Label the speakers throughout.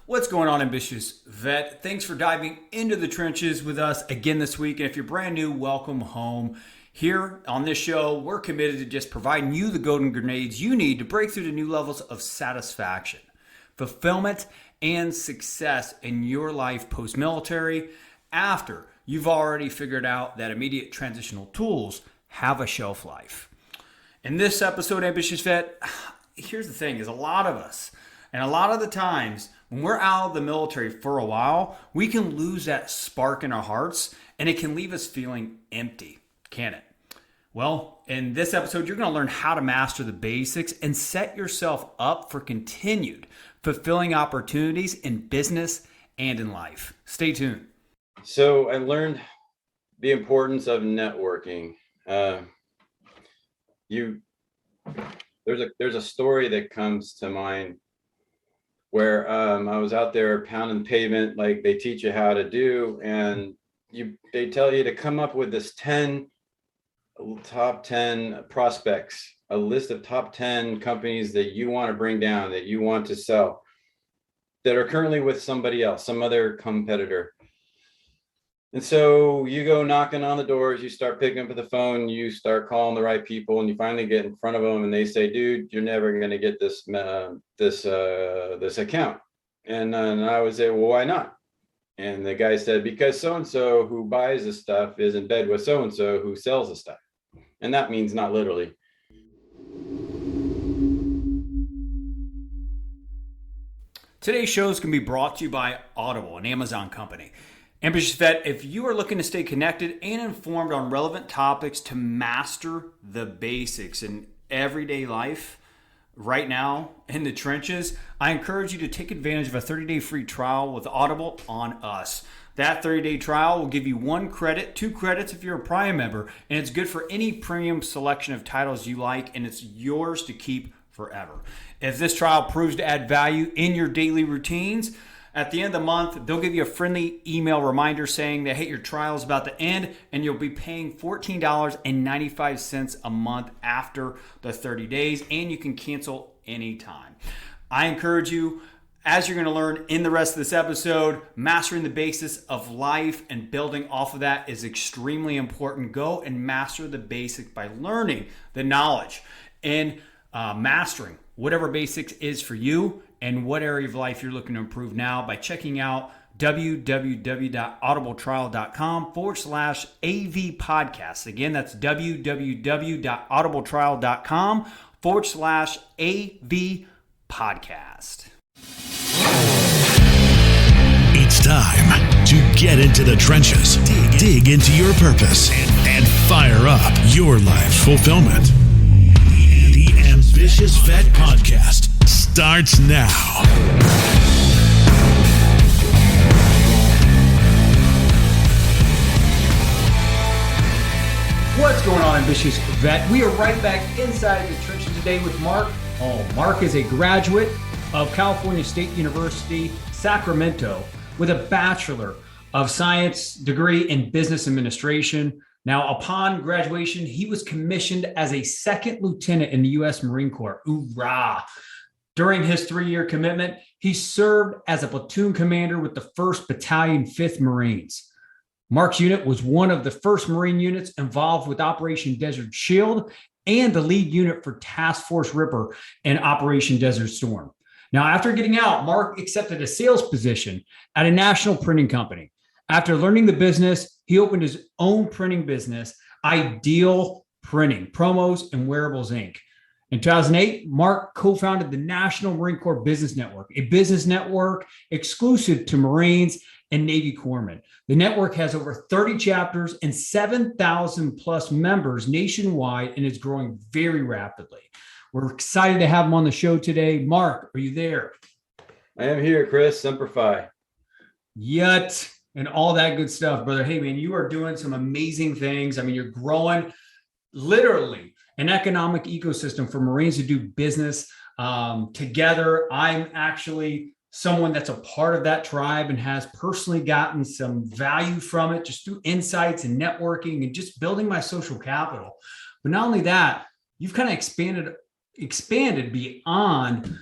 Speaker 1: What's going on, ambitious vet? Thanks for diving into the trenches with us again this week. And if you're brand new, welcome home. Here on this show, we're committed to just providing you the golden grenades you need to break through to new levels of satisfaction, fulfillment, and success in your life post-military after you've already figured out that immediate transitional tools have a shelf life. In this episode, ambitious vet, here's the thing, is a lot of us, and a lot of the times when we're out of the military for a while, we can lose that spark in our hearts and it can leave us feeling empty, can it? Well, in this episode, you're going to learn how to master the basics and set yourself up for continued fulfilling opportunities in business and in life. Stay tuned.
Speaker 2: So I learned the importance of networking. There's a story that comes to mind where I was out there pounding pavement like they teach you how to do, and they tell you to come up with this top 10 prospects, a list of top 10 companies that you want to bring down, that you want to sell, that are currently with somebody else, some other competitor. And so you go knocking on the doors, you start picking up the phone, you start calling the right people, and you finally get in front of them and they say, dude, you're never going to get this account. And I would say, well, why not? And the guy said, because so-and-so who buys the stuff is in bed with so-and-so who sells the stuff. And that means not literally.
Speaker 1: Today's shows can be brought to you by Audible, an Amazon company. Ambitious Vet, if you are looking to stay connected and informed on relevant topics to master the basics in everyday life right now in the trenches, I encourage you to take advantage of a 30-day free trial with Audible on us. That 30-day trial will give you 1 credit, 2 credits if you're a Prime member, and it's good for any premium selection of titles you like, and it's yours to keep forever. If this trial proves to add value in your daily routines, at the end of the month, they'll give you a friendly email reminder saying that, hey, your trial is about to end, and you'll be paying $14.95 a month after the 30 days, and you can cancel anytime. I encourage you, as you're going to learn in the rest of this episode, mastering the basics of life and building off of that is extremely important. Go and master the basics by learning the knowledge and mastering whatever basics is for you and what area of life you're looking to improve now by checking out www.audibletrial.com/AV podcast. Again, that's www.audibletrial.com/AV podcast.
Speaker 3: It's time to get into the trenches, dig into your purpose, and fire up your life fulfillment. The Ambitious Vet Podcast starts now.
Speaker 1: What's going on, Ambitious Vet? We are right back inside the trenches today with Mark Holm. Mark is a graduate of California State University, Sacramento, with a Bachelor of Science degree in Business Administration. Now, upon graduation, he was commissioned as a second lieutenant in the U.S. Marine Corps. Hoorah! During his 3-year commitment, he served as a platoon commander with the 1st Battalion, 5th Marines. Mark's unit was one of the first Marine units involved with Operation Desert Shield and the lead unit for Task Force Ripper and Operation Desert Storm. Now, after getting out, Mark accepted a sales position at a national printing company. After learning the business, he opened his own printing business, Ideal Printing, Promos, and Wearables, Inc. In 2008, Mark co-founded the National Marine Corps Business Network, a business network exclusive to Marines and Navy corpsmen. The network has over 30 chapters and 7,000 plus members nationwide and is growing very rapidly. We're excited to have him on the show today. Mark, are you there?
Speaker 2: I am here, Chris. Semper Fi.
Speaker 1: Yet. And all that good stuff, brother. Hey, man, you are doing some amazing things. I mean, you're growing literally an economic ecosystem for Marines to do business together. I'm actually someone that's a part of that tribe and has personally gotten some value from it just through insights and networking and just building my social capital. But not only that, you've kind of expanded expanded beyond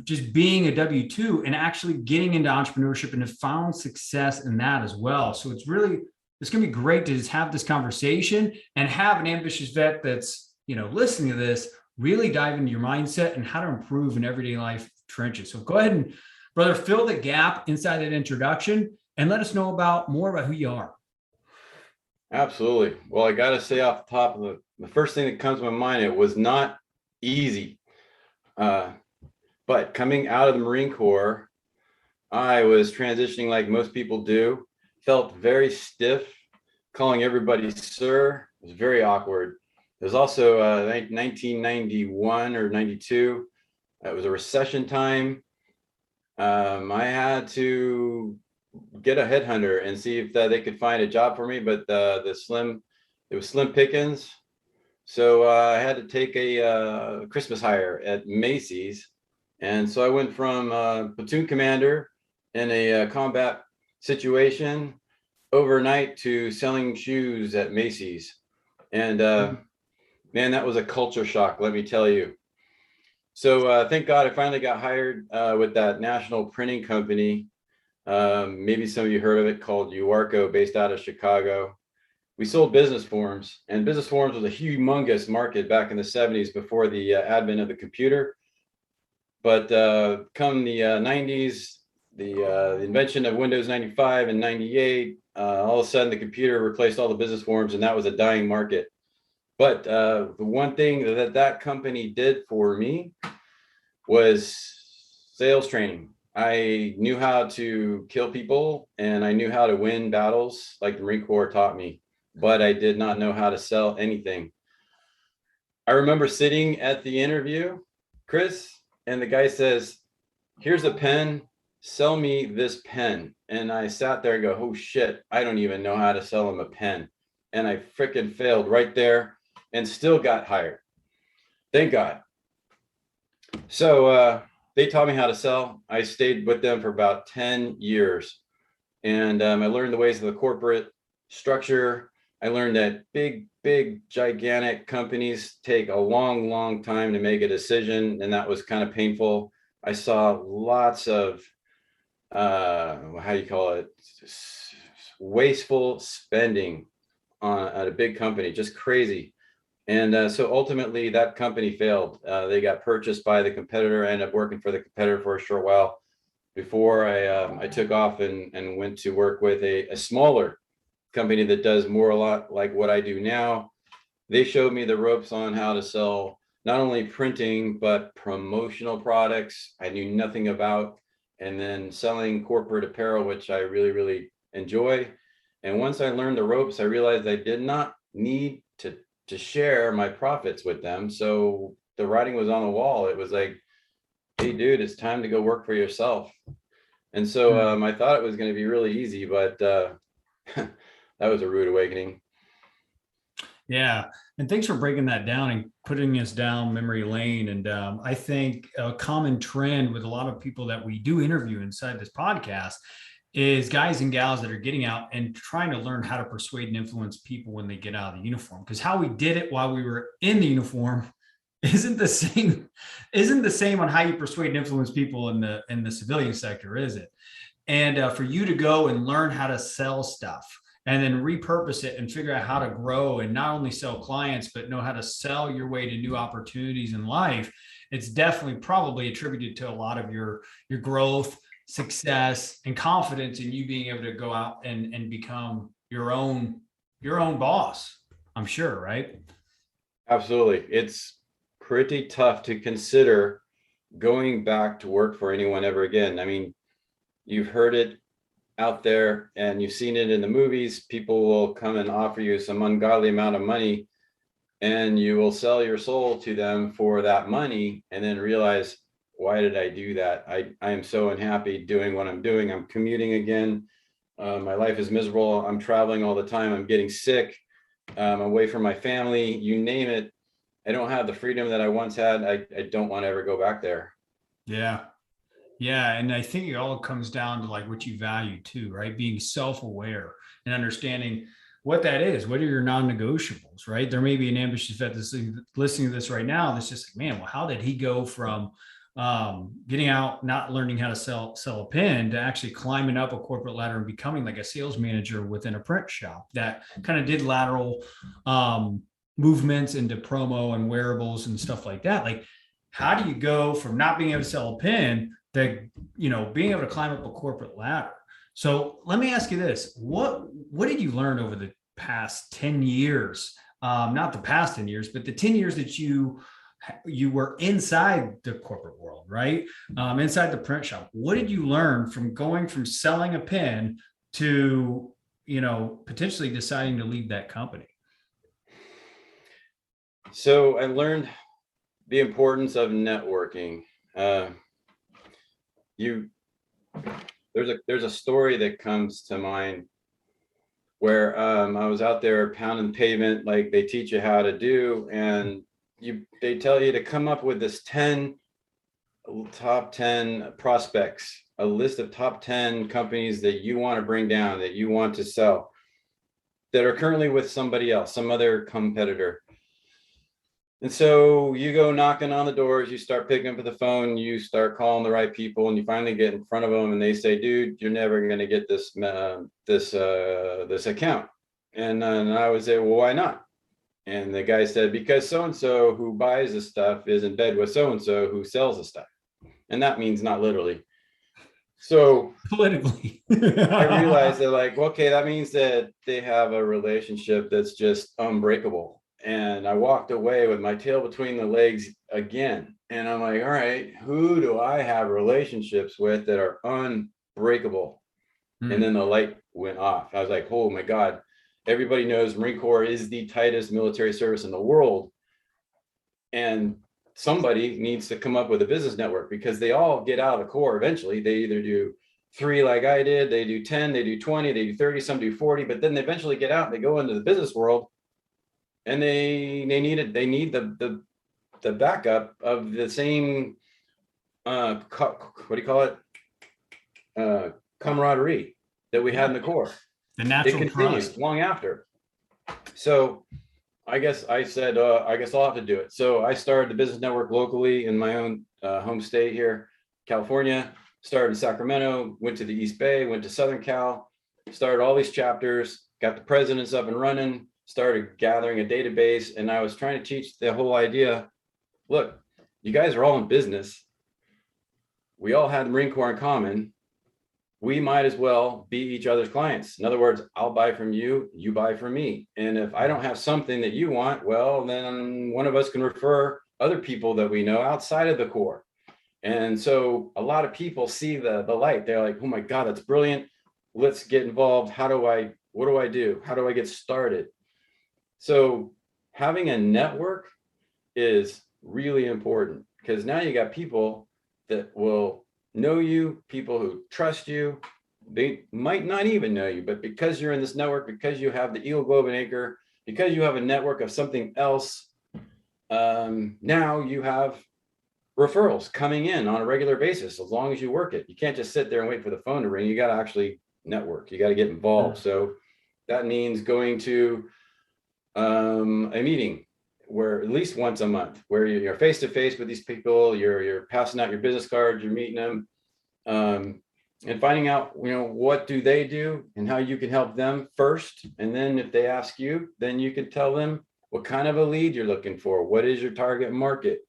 Speaker 1: just being a W-2 and actually getting into entrepreneurship and have found success in that as well. So it's going to be great to just have this conversation and have an ambitious vet that's, listening to this, really dive into your mindset and how to improve in everyday life trenches. So go ahead and, brother, fill the gap inside that introduction and let us know more about who you are.
Speaker 2: Absolutely. Well, I got to say off the top of the first thing that comes to my mind, it was not easy. But coming out of the Marine Corps, I was transitioning like most people do, felt very stiff, calling everybody sir. It was very awkward. It was also 1991 or 92. It was a recession time. I had to get a headhunter and see if they could find a job for me, but it was slim pickings. So I had to take a Christmas hire at Macy's. And so I went from platoon commander in a combat situation overnight to selling shoes at Macy's. And man, that was a culture shock, let me tell you. So thank God I finally got hired with that national printing company. Maybe some of you heard of it, called Uarco, based out of Chicago. We sold business forms, and business forms was a humongous market back in the 70s before the advent of the computer. But come the 90s, the invention of Windows 95 and 98, all of a sudden the computer replaced all the business forms, and that was a dying market. But the one thing that company did for me was sales training. I knew how to kill people, and I knew how to win battles like the Marine Corps taught me, but I did not know how to sell anything. I remember sitting at the interview, Chris, and the guy says, "Here's a pen, sell me this pen." And I sat there and go, "Oh shit, I don't even know how to sell him a pen." And I freaking failed right there and still got hired. Thank God. So they taught me how to sell. I stayed with them for about 10 years. And I learned the ways of the corporate structure. I learned that big, gigantic companies take a long time to make a decision. And that was kind of painful. I saw lots of, wasteful spending at a big company, just crazy. And so ultimately that company failed. They got purchased by the competitor. I ended up working for the competitor for a short while before I took off and went to work with a smaller company that does a lot like what I do now. They showed me the ropes on how to sell not only printing, but promotional products I knew nothing about, and then selling corporate apparel, which I really enjoy. And once I learned the ropes, I realized I did not need to share my profits with them. So the writing was on the wall. It was like, hey dude, it's time to go work for yourself. And so I thought it was going to be really easy, but that was a rude awakening.
Speaker 1: Yeah. And thanks for breaking that down and putting us down memory lane. And I think a common trend with a lot of people that we do interview inside this podcast is guys and gals that are getting out and trying to learn how to persuade and influence people when they get out of the uniform. Because how we did it while we were in the uniform isn't the same on how you persuade and influence people in the civilian sector, is it? And for you to go and learn how to sell stuff and then repurpose it and figure out how to grow and not only sell clients, but know how to sell your way to new opportunities in life, it's definitely probably attributed to a lot of your growth, success, and confidence in you being able to go out and become your own boss, I'm sure, right?
Speaker 2: Absolutely. It's pretty tough to consider going back to work for anyone ever again. I mean, you've heard it out there and you've seen it in the movies. People will come and offer you some ungodly amount of money, and you will sell your soul to them for that money and then realize, why did I do that? I am so unhappy doing what I'm doing. I'm commuting again. My life is miserable. I'm traveling all the time. I'm getting sick. I'm away from my family. You name it. I don't have the freedom that I once had. I don't want to ever go back there.
Speaker 1: Yeah. Yeah. And I think it all comes down to like what you value too, right? Being self-aware and understanding what that is. What are your non-negotiables, right? There may be an ambitious vet that's listening to this right now that's just like, man, well, how did he go from getting out, not learning how to sell a pen, to actually climbing up a corporate ladder and becoming like a sales manager within a print shop that kind of did lateral movements into promo and wearables and stuff like that. Like, how do you go from not being able to sell a pen to, being able to climb up a corporate ladder? So let me ask you this. What did you learn over the past 10 years? Not the past 10 years, but the 10 years that you were inside the corporate world, right? Inside the print shop. What did you learn from going from selling a pen to, potentially deciding to leave that company?
Speaker 2: So I learned the importance of networking. There's a story that comes to mind where I was out there pounding the pavement like they teach you how to do, and they tell you to come up with this top 10 prospects, a list of top 10 companies that you want to bring down, that you want to sell, that are currently with somebody else, some other competitor. And so you go knocking on the doors, you start picking up the phone, you start calling the right people, and you finally get in front of them, and they say, "Dude, you're never going to get this account." And I would say, "Well, why not?" And the guy said, "Because so-and-so who buys the stuff is in bed with so-and-so who sells the stuff." And that means not literally. So
Speaker 1: Politically,
Speaker 2: I realized that, like, okay, that means that they have a relationship that's just unbreakable. And I walked away with my tail between the legs again. And I'm like, all right, who do I have relationships with that are unbreakable? And then the light went off. I was like, oh my God, everybody knows Marine Corps is the tightest military service in the world. And somebody needs to come up with a business network, because they all get out of the Corps eventually. They either do 3 like I did, they do 10, they do 20, they do 30, some do 40, but then they eventually get out and they go into the business world. And they need the backup of the same camaraderie that we had in the Corps.
Speaker 1: The natural
Speaker 2: it continues
Speaker 1: trust.
Speaker 2: Long after. So I guess I said, I guess I'll have to do it. So I started the business network locally in my own home state here, California. Started in Sacramento, went to the East Bay, went to Southern Cal, started all these chapters, got the presidents up and running, started gathering a database. And I was trying to teach the whole idea. Look, you guys are all in business. We all had the Marine Corps in common. We might as well be each other's clients. In other words, I'll buy from you, you buy from me. And if I don't have something that you want, well, then one of us can refer other people that we know outside of the Corps. And so a lot of people see the light. They're like, oh my God, that's brilliant. Let's get involved. What do I do? How do I get started? So having a network is really important, because now you got people that will know you, people who trust you. They might not even know you, but because you're in this network, because you have the Eagle Globe and Acre, because you have a network of something else, now you have referrals coming in on a regular basis, as long as you work it. You can't just sit there and wait for the phone to ring. You got to actually network. You got to get involved. So that means going to a meeting where at least once a month, where you're face to face with these people, you're passing out your business cards, you're meeting them, and finding out, what do they do and how you can help them first. And then if they ask you, then you can tell them what kind of a lead you're looking for, what is your target market,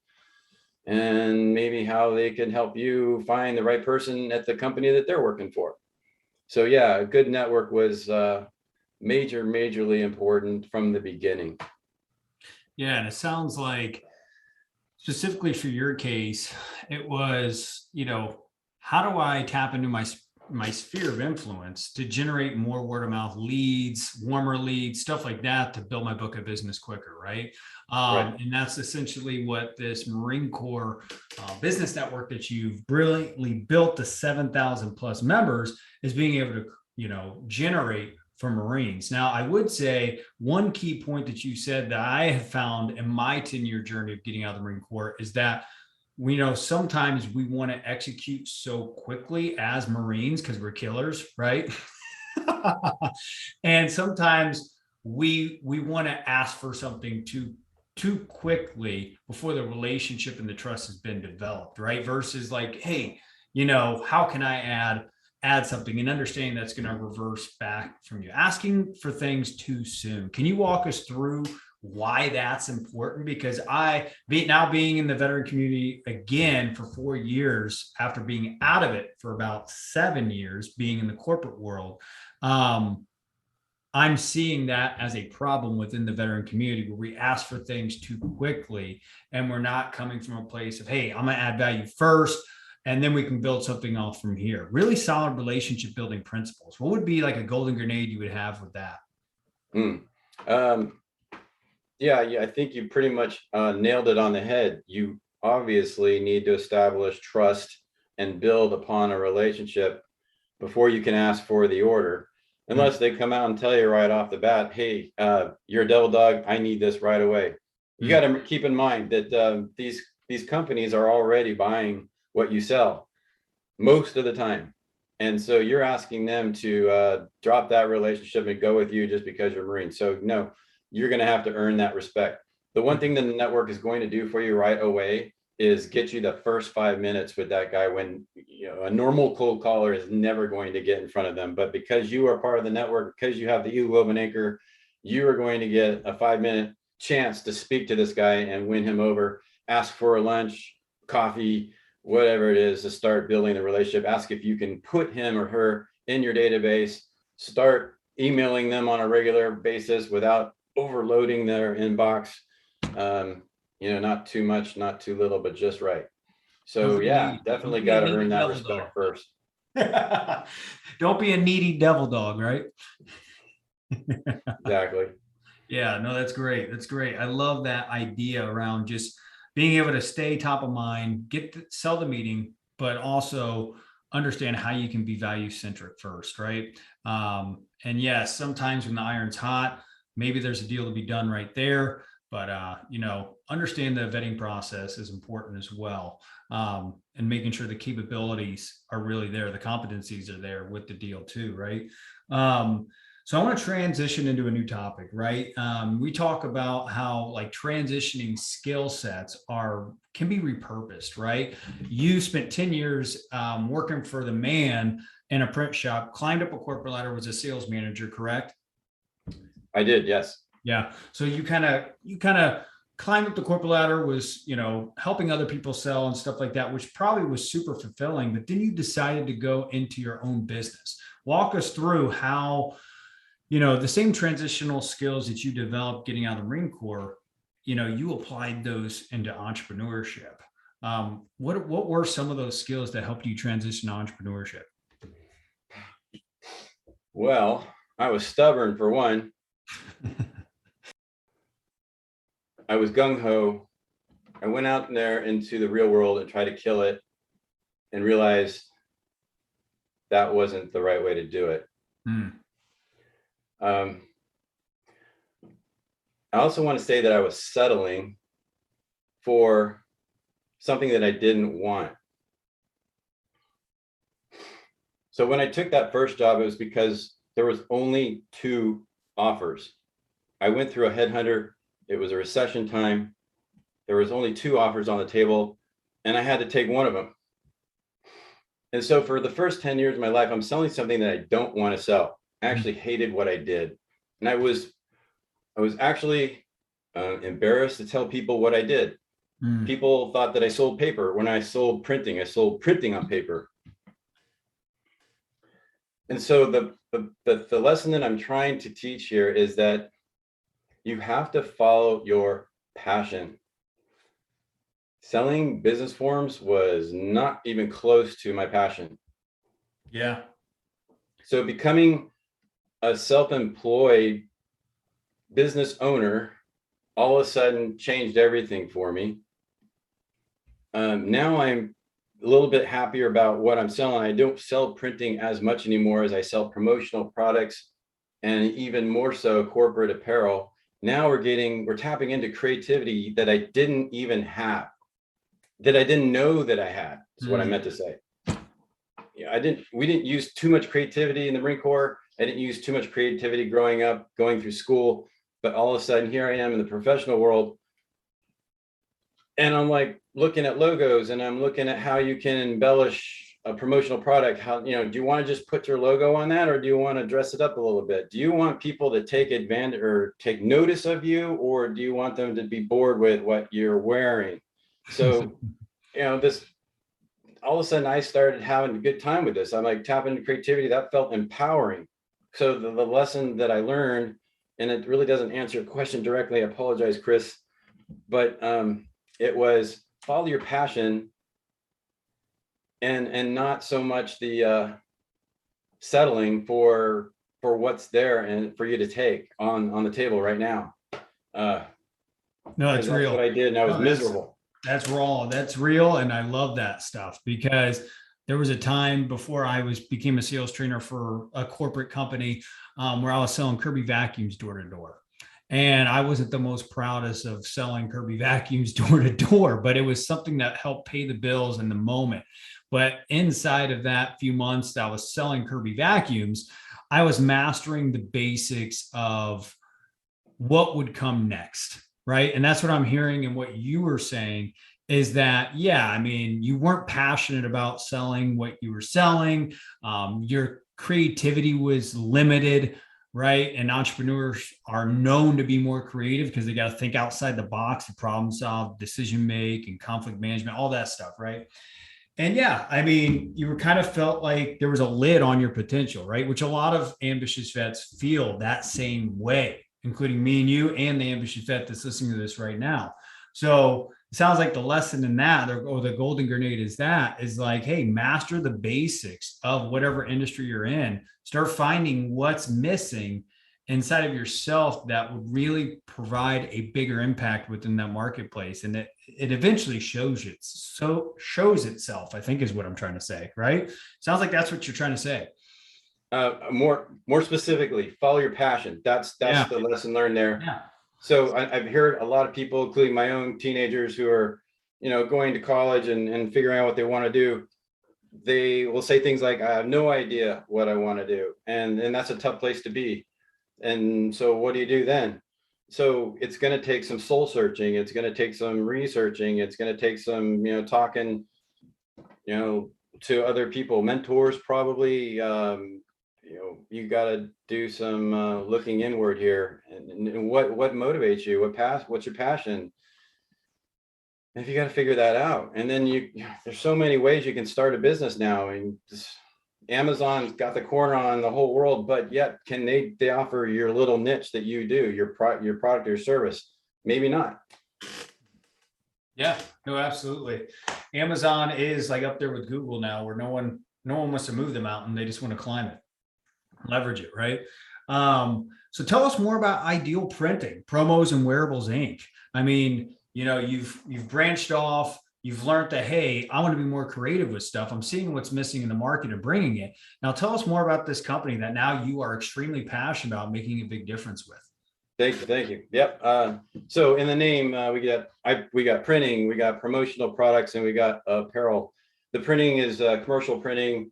Speaker 2: and maybe how they can help you find the right person at the company that they're working for. So yeah, a good network was majorly important from the beginning.
Speaker 1: Yeah, and it sounds like specifically for your case, it was, how do I tap into my sphere of influence to generate more word of mouth leads, warmer leads, stuff like that, to build my book of business quicker, right?
Speaker 2: Right.
Speaker 1: And that's essentially what this Marine Corps business network that you've brilliantly built to 7,000 plus members is being able to, generate for Marines. Now, I would say one key point that you said that I have found in my 10-year journey of getting out of the Marine Corps is that we know sometimes we want to execute so quickly as Marines because we're killers, right? And sometimes we want to ask for something too quickly before the relationship and the trust has been developed, right? Versus like, hey, how can I add something, and understanding that's going to reverse back from you. Asking for things too soon. Can you walk us through why that's important? Because being in the veteran community again for 4 years after being out of it for about 7 years, being in the corporate world, I'm seeing that as a problem within the veteran community where we ask for things too quickly and we're not coming from a place of, hey, I'm going to add value first, and then we can build something off from here. Really solid relationship building principles. What would be like a golden grenade you would have with that?
Speaker 2: Yeah, I think you pretty much nailed it on the head. You obviously need to establish trust and build upon a relationship before you can ask for the order. Unless they come out and tell you right off the bat, hey, you're a devil dog, I need this right away. You got to keep in mind that these companies are already buying what you sell most of the time. And so you're asking them to drop that relationship and go with you just because you're Marine. So no, you're going to have to earn that respect. The one thing that the network is going to do for you right away is get you the first 5 minutes with that guy when a normal cold caller is never going to get in front of them. But because you are part of the network, because you have the E-Woven anchor, you are going to get a 5-minute chance to speak to this guy and win him over. Ask for a lunch, coffee, whatever it is, to start building the relationship. Ask if you can put him or her in your database. Start emailing them on a regular basis without overloading their inbox. Not too much, not too little, but just right. So yeah, definitely got to earn that respect first.
Speaker 1: Don't be a needy devil dog, right?
Speaker 2: Exactly.
Speaker 1: Yeah, no, that's great. That's great. I love that idea around just being able to stay top of mind, sell the meeting, but also understand how you can be value centric first, right? And yes, sometimes when the iron's hot, maybe there's a deal to be done right there. But, understand the vetting process is important as well. And making sure the capabilities are really there. The competencies are there with the deal too, right? So I want to transition into a new topic, right? We talk about how like transitioning skill sets can be repurposed, right? You spent 10 years working for the man in a print shop, climbed up a corporate ladder, was a sales manager, correct?
Speaker 2: I did, yes.
Speaker 1: Yeah. So you kind of climbed up the corporate ladder, was, helping other people sell and stuff like that, which probably was super fulfilling. But then you decided to go into your own business. Walk us through how, the same transitional skills that you developed getting out of the Marine Corps, you applied those into entrepreneurship. What were some of those skills that helped you transition to entrepreneurship?
Speaker 2: Well, I was stubborn for one. I was gung-ho. I went out there into the real world and tried to kill it and realized that wasn't the right way to do it. I also want to say that I was settling for something that I didn't want. So when I took that first job, it was because there was only 2 offers. I went through a headhunter. It was a recession time. There was only 2 offers on the table, and I had to take one of them. And so for the first 10 years of my life, I'm selling something that I don't want to sell. I actually hated what I did. And I was actually embarrassed to tell people what I did. People thought that I sold paper. When I sold printing on paper. And so the lesson that I'm trying to teach here is that you have to follow your passion. Selling business forms was not even close to my passion.
Speaker 1: Yeah.
Speaker 2: So becoming a self-employed business owner all of a sudden changed everything for me. Now I'm a little bit happier about what I'm selling. I don't sell printing as much anymore as I sell promotional products and even more so corporate apparel. Now we're tapping into creativity that I didn't even have, that I didn't know that I had, is what I meant to say. Yeah, we didn't use too much creativity in the Marine Corps. I didn't use too much creativity growing up, going through school, but all of a sudden here I am in the professional world. And I'm like looking at logos and I'm looking at how you can embellish a promotional product. How, do you want to just put your logo on that, or do you want to dress it up a little bit? Do you want people to take advantage or take notice of you, or do you want them to be bored with what you're wearing? So, this, all of a sudden I started having a good time with this. I'm like tapping into creativity. That felt empowering. So the lesson that I learned, and it really doesn't answer your question directly, I apologize, Chris, but it was follow your passion and not so much the settling for what's there and for you to take on the table right now.
Speaker 1: No, it's real.
Speaker 2: That's what I did, and I was miserable.
Speaker 1: That's raw. That's real, and I love that stuff, because there was a time before I became a sales trainer for a corporate company where I was selling Kirby vacuums door to door. And I wasn't the most proudest of selling Kirby vacuums door to door, but it was something that helped pay the bills in the moment. But inside of that few months that I was selling Kirby vacuums, I was mastering the basics of what would come next, right? And that's what I'm hearing. And what you were saying is that, yeah, I mean, you weren't passionate about selling what you were selling. Your creativity was limited, right? And entrepreneurs are known to be more creative because they got to think outside the box, and problem solve, decision make, and conflict management, all that stuff, right? And yeah, I mean, you were kind of felt like there was a lid on your potential, right? Which a lot of ambitious vets feel that same way, including me and you and the ambitious vet that's listening to this right now. So it sounds like the lesson in that, or the golden grenade is like, hey, master the basics of whatever industry you're in. Start finding what's missing inside of yourself that would really provide a bigger impact within that marketplace. And it eventually shows itself, I think is what I'm trying to say, right? Sounds like that's what you're trying to say.
Speaker 2: More specifically, follow your passion. That's the lesson learned there.
Speaker 1: Yeah.
Speaker 2: So I've heard a lot of people, including my own teenagers who are, going to college and figuring out what they want to do. They will say things like, I have no idea what I want to do. And that's a tough place to be. And so what do you do then? So it's going to take some soul searching. It's going to take some researching. It's going to take some, talking, to other people, mentors, probably. You got to do some looking inward here, and what motivates you, what's your passion. And if you got to figure that out, and then there's so many ways you can start a business now, and Amazon's got the corner on the whole world, but yet can they offer your little niche that you do, your product or service? Maybe not.
Speaker 1: Yeah, no, absolutely. Amazon is like up there with Google now, where no one wants to move the mountain. They just want to climb it, leverage it, right? So tell us more about Ideal Printing, Promos and Wearables Inc. I mean, you've branched off. You've learned that, hey, I want to be more creative with stuff. I'm seeing what's missing in the market and bringing it. Now, tell us more about this company that now you are extremely passionate about making a big difference with.
Speaker 2: Thank you. Yep. So in the name, we got printing, we got promotional products, and we got apparel. The printing is commercial printing,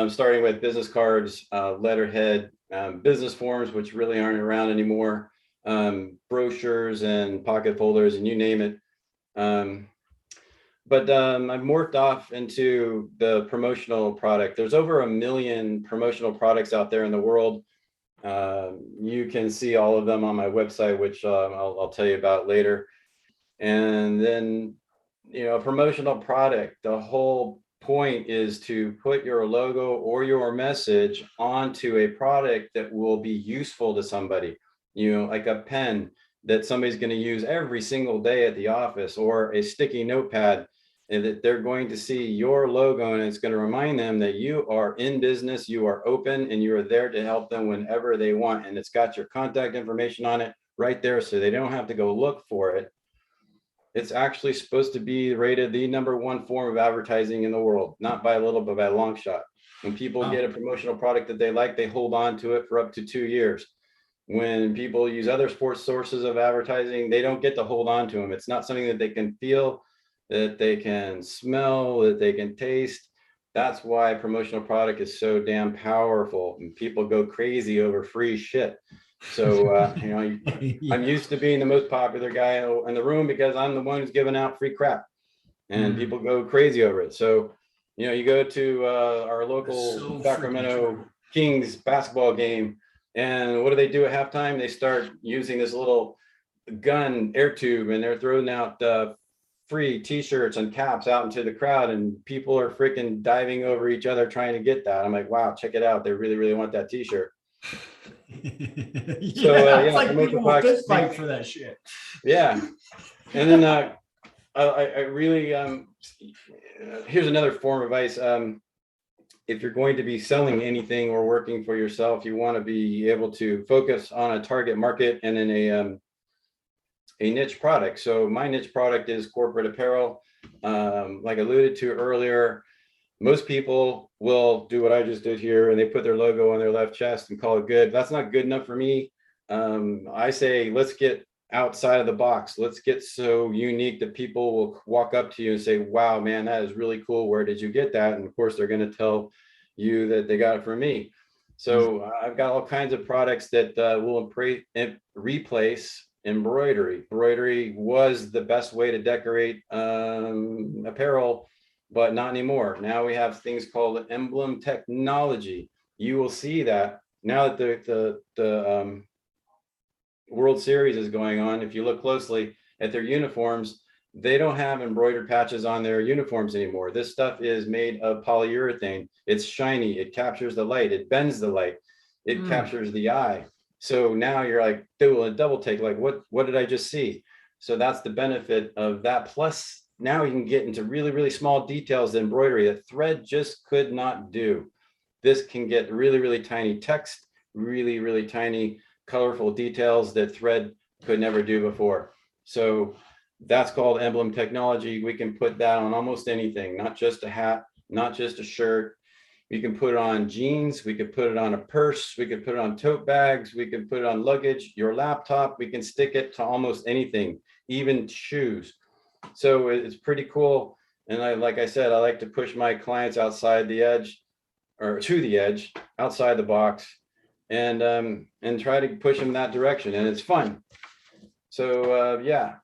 Speaker 2: starting with business cards, letterhead, business forms, which really aren't around anymore, brochures and pocket folders, and you name it. But I've morphed off into the promotional product. There's over 1 million promotional products out there in the world. You can see all of them on my website, which I'll tell you about later. And then, a promotional product, the whole point is to put your logo or your message onto a product that will be useful to somebody, like a pen that somebody's going to use every single day at the office, or a sticky notepad, and that they're going to see your logo, and it's going to remind them that you are in business, you are open, and you are there to help them whenever they want. And it's got your contact information on it right there, so they don't have to go look for it. It's actually supposed to be rated the #1 form of advertising in the world, not by a little, but by a long shot. When people get a promotional product that they like, they hold on to it for up to 2 years. When people use other sports sources of advertising, they don't get to hold on to them. It's not something that they can feel, that they can smell, that they can taste. That's why promotional product is so damn powerful, and people go crazy over free shit. So,
Speaker 1: Yeah.
Speaker 2: I'm used to being the most popular guy in the room because I'm the one who's giving out free crap, and people go crazy over it. So, you go to our local
Speaker 1: So freaking
Speaker 2: Sacramento
Speaker 1: true.
Speaker 2: Kings basketball game, and what do they do at halftime? They start using this little gun air tube, and they're throwing out free t-shirts and caps out into the crowd, and people are freaking diving over each other trying to get that. I'm like, wow, check it out. They really, really want that t-shirt.
Speaker 1: Yeah, it's like
Speaker 2: promotional
Speaker 1: people will
Speaker 2: products
Speaker 1: fist fight for that shit.
Speaker 2: Yeah. And then I really here's another form of advice. If you're going to be selling anything or working for yourself, you want to be able to focus on a target market and then a niche product. So my niche product is corporate apparel. Like I alluded to earlier, most people will do what I just did here, and they put their logo on their left chest and call it good. That's not good enough for me. I say, let's get outside of the box. Let's get so unique that people will walk up to you and say, wow, man, that is really cool. Where did you get that? And of course, they're going to tell you that they got it from me. So I've got all kinds of products that will replace embroidery. Embroidery was the best way to decorate apparel, but not anymore. Now we have things called emblem technology. You will see that now that the World Series is going on. If you look closely at their uniforms, they don't have embroidered patches on their uniforms anymore. This stuff is made of polyurethane. It's shiny. It captures the light. It bends the light. It captures the eye. So now you're like, do a double take. Like, what did I just see? So that's the benefit of that. Plus, now you can get into really, really small details that embroidery, a thread just could not do. This can get really, really tiny text, really, really tiny, colorful details that thread could never do before. So that's called emblem technology. We can put that on almost anything, not just a hat, not just a shirt. We can put it on jeans. We could put it on a purse. We could put it on tote bags. We could put it on luggage, your laptop. We can stick it to almost anything, even shoes. So it's pretty cool. And like I said, I like to push my clients outside the edge, or to the edge, outside the box, and try to push them that direction. And it's fun. So yeah,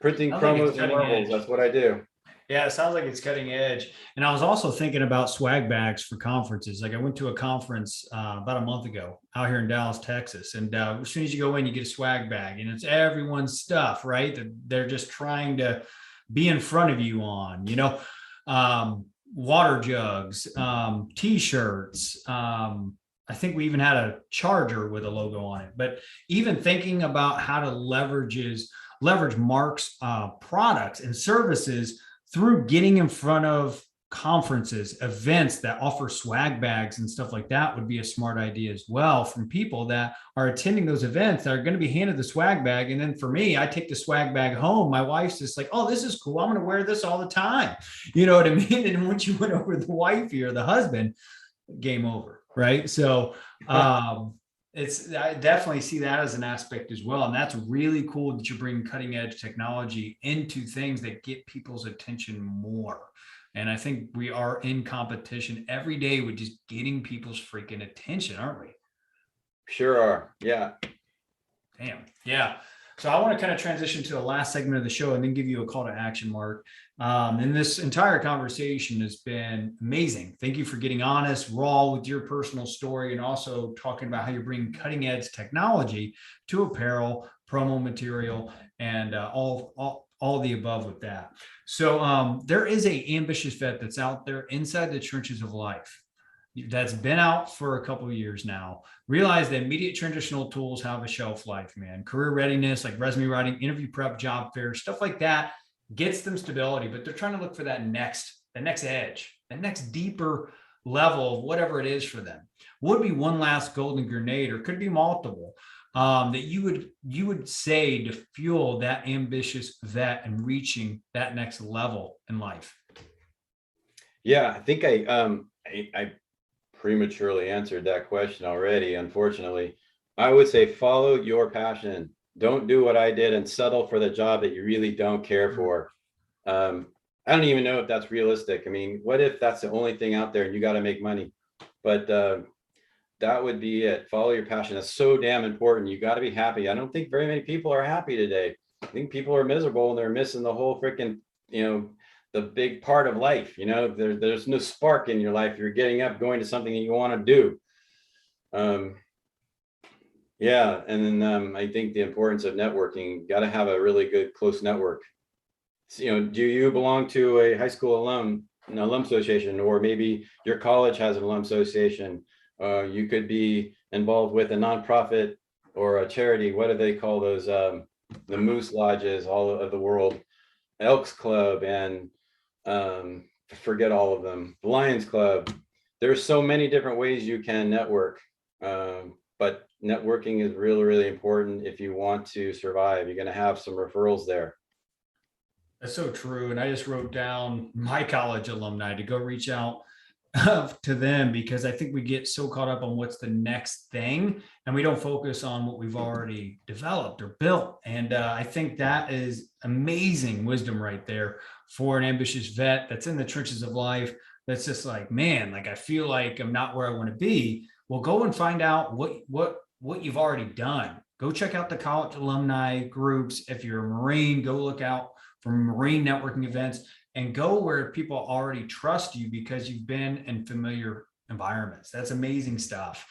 Speaker 2: printing promos and Wearables, that's what I do.
Speaker 1: Yeah, it sounds like it's cutting edge. And I was also thinking about swag bags for conferences. Like I went to a conference about a month ago out here in Dallas, Texas. And as soon as you go in, you get a swag bag, and it's everyone's stuff, right? They're just trying to be in front of you on, water jugs, t-shirts. I think we even had a charger with a logo on it. But even thinking about how to leverage Mark's products and services through getting in front of conferences, events that offer swag bags and stuff like that would be a smart idea as well, from people that are attending those events that are going to be handed the swag bag. And then for me, I take the swag bag home. My wife's just like, oh, this is cool. I'm going to wear this all the time. You know what I mean? And once you went over the wifey or the husband, game over. Right. So I definitely see that as an aspect as well. And that's really cool that you're bringing cutting edge technology into things that get people's attention more. And I think we are in competition every day with just getting people's freaking attention, aren't we?
Speaker 2: Sure are. Yeah.
Speaker 1: Damn. Yeah. So I want to kind of transition to the last segment of the show and then give you a call to action, Mark. And this entire conversation has been amazing. Thank you for getting honest, raw with your personal story, and also talking about how you're bringing cutting edge technology to apparel, promo material, and all the above with that. So there is a ambitious vet that's out there inside the trenches of life that's been out for a couple of years now. Realize that immediate transitional tools have a shelf life, man. Career readiness, like resume writing, interview prep, job fair, stuff like that gets them stability, but they're trying to look for that next edge, that next deeper level of whatever it is for them. Would be one last golden grenade, or could be multiple, that you would say to fuel that ambitious vet and reaching that next level in life?
Speaker 2: Yeah, I think I prematurely answered that question already, unfortunately. I would say follow your passion. Don't do what I did and settle for the job that you really don't care for. I don't even know if that's realistic. I mean, what if that's the only thing out there and you got to make money? But that would be it. Follow your passion. That's so damn important. You got to be happy. I don't think very many people are happy today. I think people are miserable and they're missing the whole freaking, the big part of life. There's no spark in your life. You're getting up, going to something that you want to do. Yeah. And then I think the importance of networking, got to have a really good, close network. Do you belong to a high school alum association, or maybe your college has an alum association? You could be involved with a nonprofit or a charity. What do they call those? The Moose Lodges, all of the world, Elks Club, and forget all of them. The Lions Club. There's so many different ways you can network, but networking is really, really important if you want to survive. You're going to have some referrals there.
Speaker 1: That's so true. And I just wrote down my college alumni to go reach out to them, because I think we get so caught up on what's the next thing and we don't focus on what we've already developed or built. And I think that is amazing wisdom right there for an ambitious vet that's in the trenches of life. That's just like, man, like I feel like I'm not where I want to be. Well, go and find out what you've already done. Go check out the college alumni groups. If you're a Marine, go look out for Marine networking events, and go where people already trust you because you've been in familiar environments. That's amazing stuff.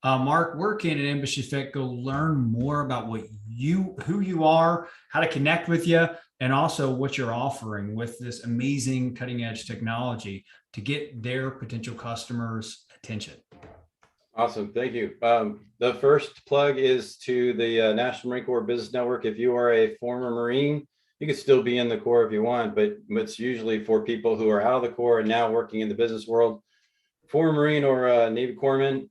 Speaker 1: Mark, where can an ambitious vet go learn more about who you are, how to connect with you, and also what you're offering with this amazing cutting edge technology to get their potential customers' attention?
Speaker 2: Awesome. Thank you. The first plug is to the National Marine Corps Business Network. If you are a former Marine, you could still be in the Corps if you want, but it's usually for people who are out of the Corps and now working in the business world. Former Marine or Navy Corpsman,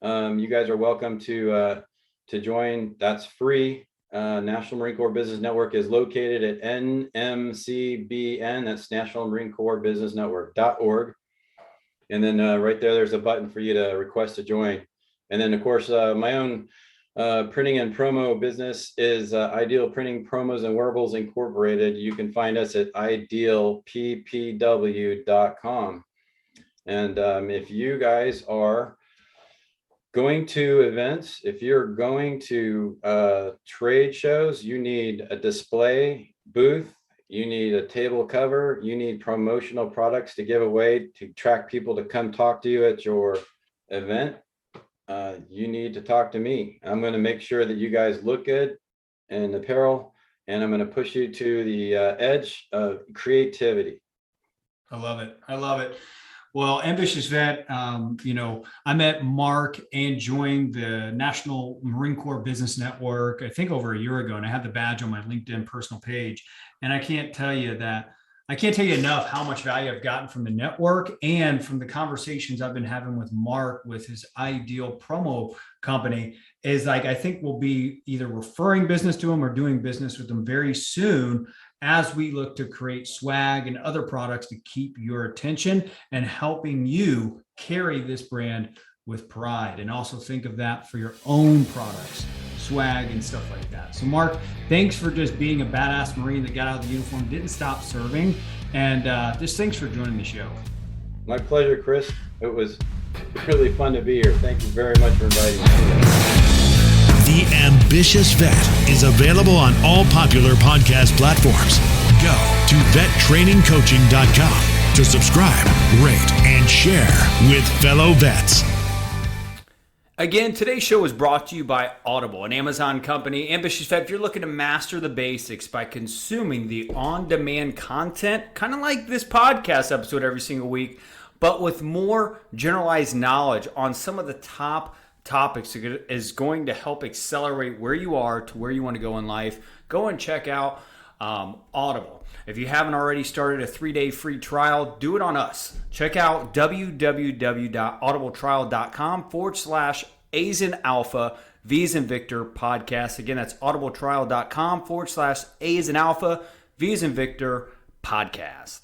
Speaker 2: you guys are welcome to join. That's free. National Marine Corps Business Network is located at NMCBN. That's National Marine Corps Business Network.org. And then right there's a button for you to request to join. And then, of course, my own printing and promo business is Ideal Printing, Promos, and Wearables Incorporated. You can find us at idealppw.com. And if you guys are going to events, if you're going to trade shows, you need a display booth, you need a table cover, you need promotional products to give away to attract people to come talk to you at your event. You need to talk to me. I'm going to make sure that you guys look good in apparel, and I'm going to push you to the edge of creativity.
Speaker 1: I love it. I love it. Well, ambitious vet, I met Mark and joined the National Marine Corps Business Network, I think over a year ago, and I had the badge on my LinkedIn personal page. And I can't tell you enough how much value I've gotten from the network and from the conversations I've been having with Mark with his Ideal Promo company. Is like, I think we'll be either referring business to him or doing business with them very soon as we look to create swag and other products to keep your attention and helping you carry this brand with pride. And also think of that for your own products, swag and stuff like that. So Mark, thanks for just being a badass Marine that got out of the uniform, didn't stop serving. And just thanks for joining the show.
Speaker 2: My pleasure, Chris. It was really fun to be here. Thank you very much for inviting me.
Speaker 3: The Ambitious Vet is available on all popular podcast platforms. Go to vettrainingcoaching.com to subscribe, rate, and share with fellow vets.
Speaker 1: Again, today's show is brought to you by Audible, an Amazon company. Ambitious Vet, if you're looking to master the basics by consuming the on-demand content, kind of like this podcast episode every single week, but with more generalized knowledge on some of the top topics, is going to help accelerate where you are to where you want to go in life. Go and check out Audible. If you haven't already started a 3-day free trial, do it on us. Check out www.audibletrial.com/A's in Alpha, V's in Victor podcast. Again, that's audibletrial.com/A's in Alpha, V's in Victor podcast.